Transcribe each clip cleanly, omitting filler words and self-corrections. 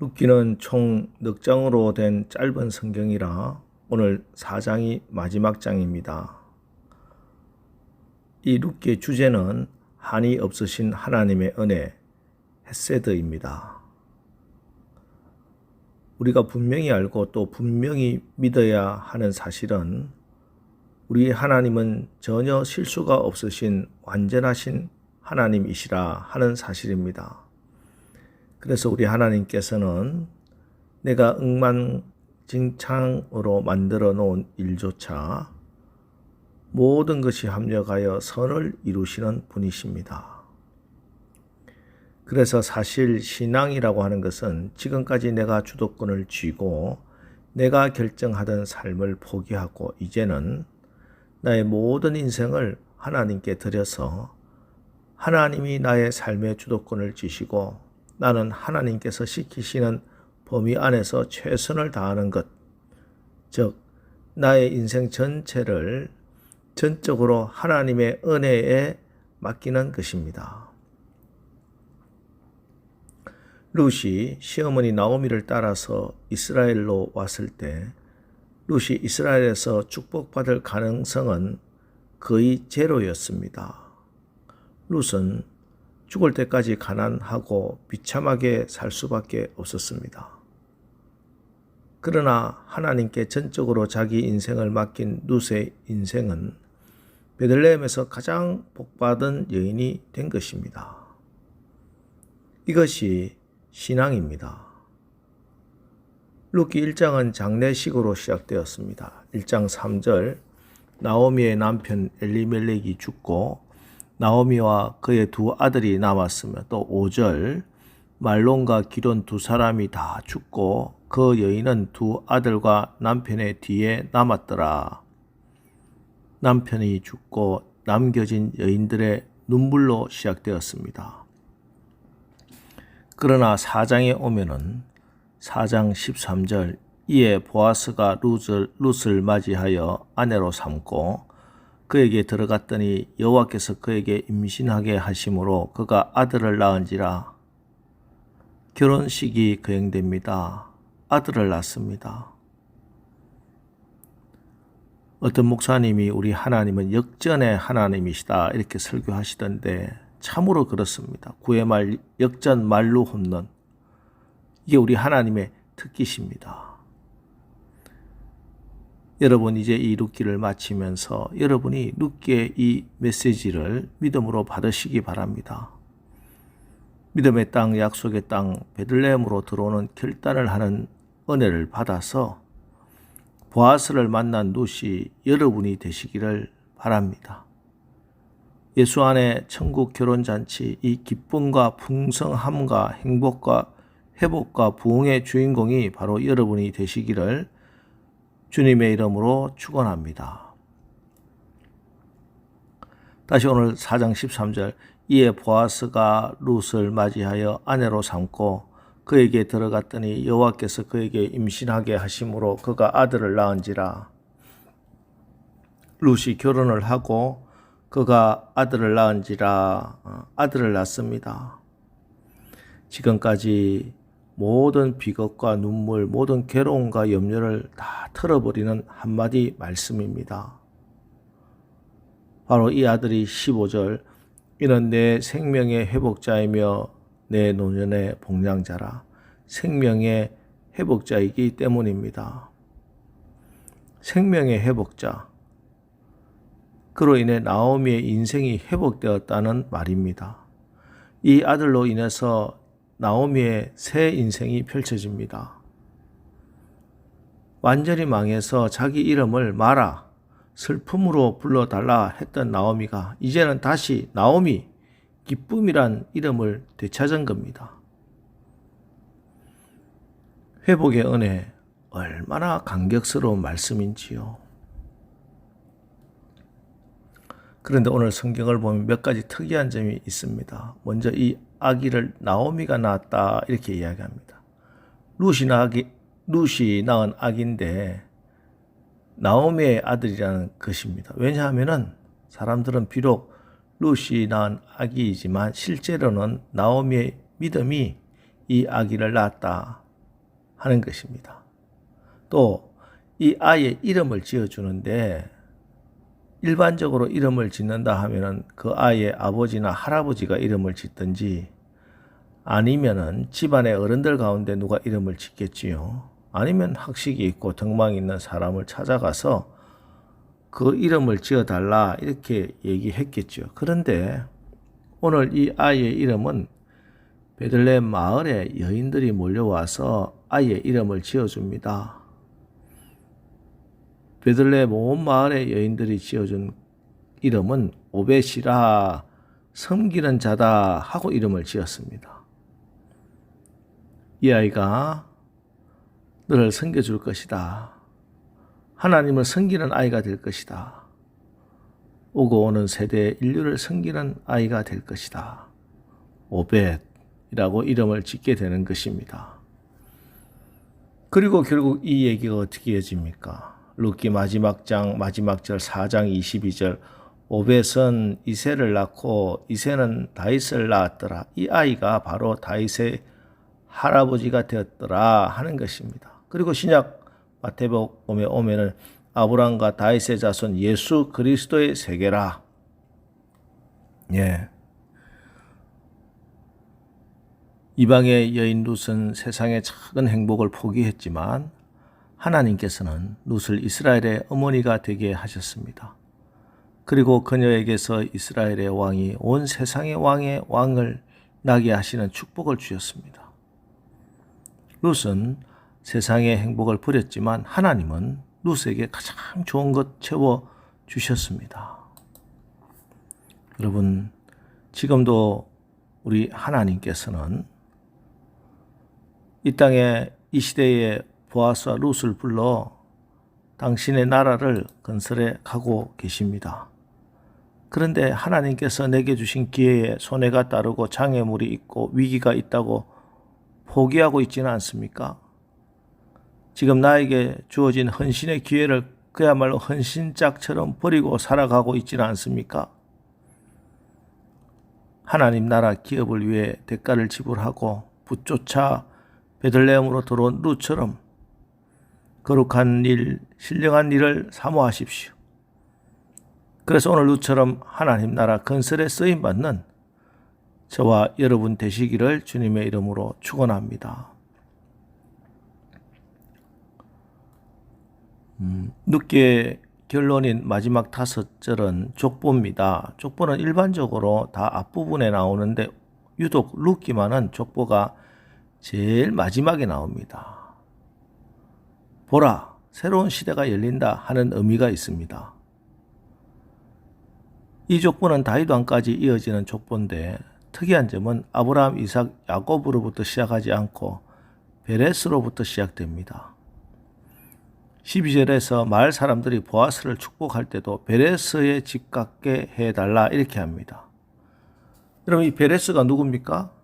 룻기는 총 넉 장으로 된 짧은 성경이라 오늘 4장이 마지막 장입니다. 이 룻기의 주제는 한이 없으신 하나님의 은혜, 헤세드입니다. 우리가 분명히 알고 또 분명히 믿어야 하는 사실은 우리 하나님은 전혀 실수가 없으신 완전하신 하나님이시라 하는 사실입니다. 그래서 우리 하나님께서는 내가 억만징창으로 만들어 놓은 일조차 모든 것이 합력하여 선을 이루시는 분이십니다. 그래서 사실 신앙이라고 하는 것은 지금까지 내가 주도권을 쥐고 내가 결정하던 삶을 포기하고 이제는 나의 모든 인생을 하나님께 드려서 하나님이 나의 삶의 주도권을 쥐시고 나는 하나님께서 시키시는 범위 안에서 최선을 다하는 것, 즉 나의 인생 전체를 전적으로 하나님의 은혜에 맡기는 것입니다. 룻이 시어머니 나오미를 따라서 이스라엘로 왔을 때 룻이 이스라엘에서 축복받을 가능성은 거의 제로였습니다. 룻은 죽을 때까지 가난하고 비참하게 살 수밖에 없었습니다. 그러나 하나님께 전적으로 자기 인생을 맡긴 룻의 인생은 베들레헴에서 가장 복받은 여인이 된 것입니다. 이것이 신앙입니다. 룻기 1장은 장례식으로 시작되었습니다. 1장 3절 나오미의 남편 엘리멜렉이 죽고 나오미와 그의 두 아들이 남았으며 또 5절 말론과 기돈 두 사람이 다 죽고 그 여인은 두 아들과 남편의 뒤에 남았더라. 남편이 죽고 남겨진 여인들의 눈물로 시작되었습니다. 그러나 4장에 오면은 4장 13절 이에 보아스가 룻을 맞이하여 아내로 삼고 그에게 들어갔더니 여호와께서 그에게 임신하게 하심으로 그가 아들을 낳은지라. 결혼식이 거행됩니다. 아들을 낳습니다. 어떤 목사님이 우리 하나님은 역전의 하나님이시다 이렇게 설교하시던데 참으로 그렇습니다. 구회 말 역전 말루 홈런, 이게 우리 하나님의 특기십니다. 여러분 이제 이 룻기를 마치면서 여러분이 룻기의 이 메시지를 믿음으로 받으시기 바랍니다. 믿음의 땅, 약속의 땅, 베들레헴으로 들어오는 결단을 하는 은혜를 받아서 보아스를 만난 룻이 여러분이 되시기를 바랍니다. 예수 안에 천국 결혼잔치, 이 기쁨과 풍성함과 행복과 회복과 부흥의 주인공이 바로 여러분이 되시기를 주님의 이름으로 축원합니다. 다시 오늘 4장 13절 이에 보아스가 룻을 맞이하여 아내로 삼고 그에게 들어갔더니 여호와께서 그에게 임신하게 하심으로 그가 아들을 낳은지라. 룻이 결혼을 하고 그가 아들을 낳은지라. 아들을 낳습니다. 지금까지 모든 비극과 눈물, 모든 괴로움과 염려를 다 털어버리는 한마디 말씀입니다. 바로 이 아들이 15절 이는 내 생명의 회복자이며 내 노년의 복량자라. 생명의 회복자이기 때문입니다. 생명의 회복자. 그로 인해 나오미의 인생이 회복되었다는 말입니다. 이 아들로 인해서 나오미의 새 인생이 펼쳐집니다. 완전히 망해서 자기 이름을 마라, 슬픔으로 불러달라 했던 나오미가 이제는 다시 나오미, 기쁨이란 이름을 되찾은 겁니다. 회복의 은혜, 얼마나 감격스러운 말씀인지요. 그런데 오늘 성경을 보면 몇 가지 특이한 점이 있습니다. 먼저 이 아기를 나오미가 낳았다 이렇게 이야기합니다. 룻이 낳은 아기인데 나오미의 아들이라는 것입니다. 왜냐하면 사람들은 비록 룻이 낳은 아기이지만 실제로는 나오미의 믿음이 이 아기를 낳았다. 하는 것입니다. 또 이 아이의 이름을 지어주는데 일반적으로 이름을 짓는다 하면은 그 아이의 아버지나 할아버지가 이름을 짓든지 아니면은 집안의 어른들 가운데 누가 이름을 짓겠지요. 아니면 학식이 있고 덕망이 있는 사람을 찾아가서 그 이름을 지어달라 이렇게 얘기했겠죠. 그런데 오늘 이 아이의 이름은 베들레헴 마을에 여인들이 몰려와서 아이의 이름을 지어줍니다. 베들레헴 온 마을의 여인들이 지어준 이름은 오벳이라 섬기는 자다 하고 이름을 지었습니다. 이 아이가 너를 섬겨줄 것이다. 하나님을 섬기는 아이가 될 것이다. 오고 오는 세대의 인류를 섬기는 아이가 될 것이다. 오벳이라고 이름을 짓게 되는 것입니다. 그리고 결국 이 얘기가 어떻게 이어집니까? 룻기 마지막 장 마지막 절 4장 22절 오벳은 이새를 낳고 이새는 다윗을 낳았더라. 이 아이가 바로 다윗의 할아버지가 되었더라 하는 것입니다. 그리고 신약 마태복음에 오면은 아브라함과 다윗의 자손 예수 그리스도의 세계라. 예. 이방의 여인 룻은 세상의 작은 행복을 포기했지만 하나님께서는 룻을 이스라엘의 어머니가 되게 하셨습니다. 그리고 그녀에게서 이스라엘의 왕이 온 세상의 왕을 나게 하시는 축복을 주셨습니다. 룻은 세상의 행복을 버렸지만 하나님은 룻에게 가장 좋은 것 채워 주셨습니다. 여러분, 지금도 우리 하나님께서는 이 땅에 이 시대에 보아스와 룻을 불러 당신의 나라를 건설해 가고 계십니다. 그런데 하나님께서 내게 주신 기회에 손해가 따르고 장애물이 있고 위기가 있다고 포기하고 있지는 않습니까? 지금 나에게 주어진 헌신의 기회를 그야말로 헌신짝처럼 버리고 살아가고 있지는 않습니까? 하나님 나라 기업을 위해 대가를 지불하고 붙조차 베들레헴으로 들어온 룻처럼 거룩한 일, 신령한 일을 사모하십시오. 그래서 오늘 룻처럼 하나님 나라 건설에 쓰임받는 저와 여러분 되시기를 주님의 이름으로 축원합니다. 룻기의 결론인 마지막 5절은 족보입니다. 족보는 일반적으로 다 앞부분에 나오는데 유독 룻기만은 족보가 제일 마지막에 나옵니다. 보라, 새로운 시대가 열린다 하는 의미가 있습니다. 이 족보는 다윗 왕까지 이어지는 족보인데 특이한 점은 아브라함, 이삭, 야곱으로부터 시작하지 않고 베레스로부터 시작됩니다. 12절에서 마을 사람들이 보아스를 축복할 때도 베레스의 집 갖게 해달라 이렇게 합니다. 여러분, 이 베레스가 누굽니까?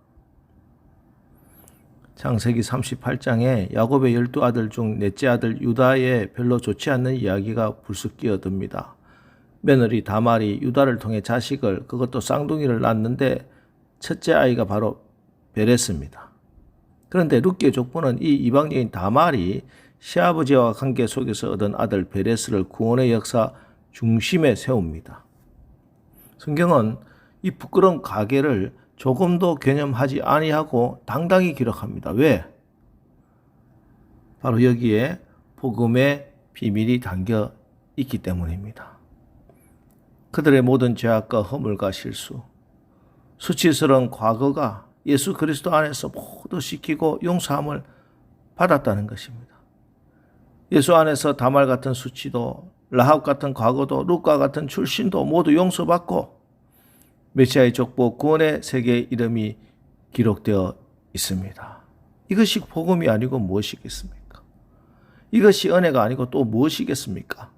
창세기 38장에 야곱의 12아들 중 넷째 아들 유다의 별로 좋지 않는 이야기가 불쑥 끼어듭니다. 며느리 다말이 유다를 통해 자식을, 그것도 쌍둥이를 낳았는데 첫째 아이가 바로 베레스입니다. 그런데 룻기의 족보는 이 이방 여인 다말이 시아버지와 관계 속에서 얻은 아들 베레스를 구원의 역사 중심에 세웁니다. 성경은 이 부끄러운 가계를 조금도 개념하지 아니하고 당당히 기록합니다. 왜? 바로 여기에 복음의 비밀이 담겨 있기 때문입니다. 그들의 모든 죄악과 허물과 실수, 수치스러운 과거가 예수 그리스도 안에서 모두 씻기고 용서함을 받았다는 것입니다. 예수 안에서 다말 같은 수치도, 라합 같은 과거도, 룻과 같은 출신도 모두 용서받고 메시아의 족보 구원의 세계의 이름이 기록되어 있습니다. 이것이 복음이 아니고 무엇이겠습니까? 이것이 은혜가 아니고 또 무엇이겠습니까?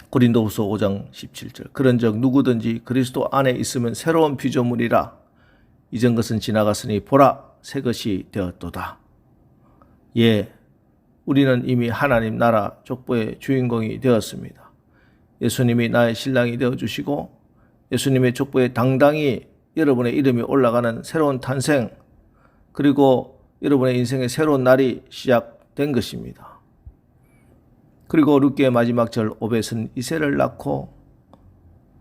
고린도후서 5장 17절 그런즉 누구든지 그리스도 안에 있으면 새로운 피조물이라 이전 것은 지나갔으니 보라 새 것이 되었도다. 예, 우리는 이미 하나님 나라 족보의 주인공이 되었습니다. 예수님이 나의 신랑이 되어주시고 예수님의 족보에 당당히 여러분의 이름이 올라가는 새로운 탄생, 그리고 여러분의 인생의 새로운 날이 시작된 것입니다. 그리고 룻기의 마지막 절 오벳은 이새를 낳고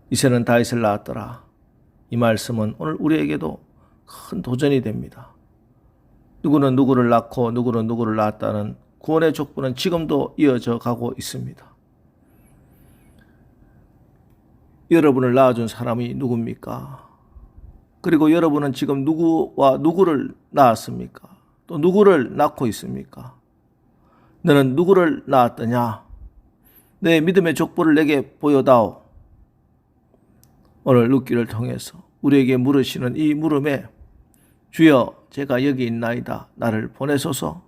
이새는 다윗을 낳았더라. 이 말씀은 오늘 우리에게도 큰 도전이 됩니다. 누구는 누구를 낳고 누구는 누구를 낳았다는 구원의 족보는 지금도 이어져 가고 있습니다. 여러분을 낳아준 사람이 누굽니까? 그리고 여러분은 지금 누구와 누구를 낳았습니까? 또 누구를 낳고 있습니까? 너는 누구를 낳았더냐? 내 믿음의 족보를 내게 보여다오. 오늘 룻기를 통해서 우리에게 물으시는 이 물음에 주여 제가 여기 있나이다. 나를 보내소서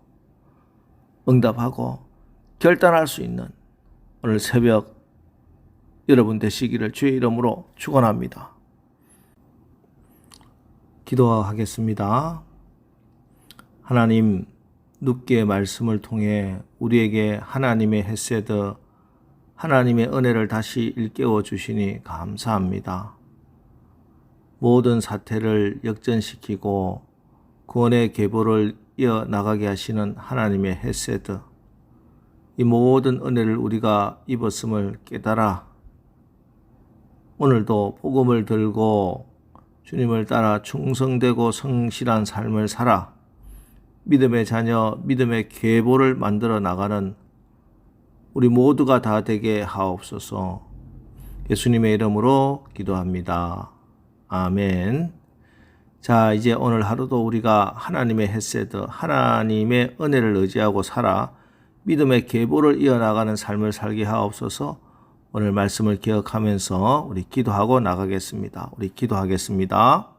응답하고 결단할 수 있는 오늘 새벽 여러분 되시기를 주의 이름으로 축원합니다. 기도하겠습니다. 하나님, 룻기의 말씀을 통해 우리에게 하나님의 헤세드, 하나님의 은혜를 다시 일깨워 주시니 감사합니다. 모든 사태를 역전시키고 구원의 계보를 이어나가게 하시는 하나님의 헤세드, 이 모든 은혜를 우리가 입었음을 깨달아 오늘도 복음을 들고 주님을 따라 충성되고 성실한 삶을 살아 믿음의 자녀, 믿음의 계보를 만들어 나가는 우리 모두가 다 되게 하옵소서. 예수님의 이름으로 기도합니다. 아멘. 자, 이제 오늘 하루도 우리가 하나님의 헤세드, 하나님의 은혜를 의지하고 살아 믿음의 계보를 이어나가는 삶을 살게 하옵소서. 오늘 말씀을 기억하면서 우리 기도하고 나가겠습니다. 우리 기도하겠습니다.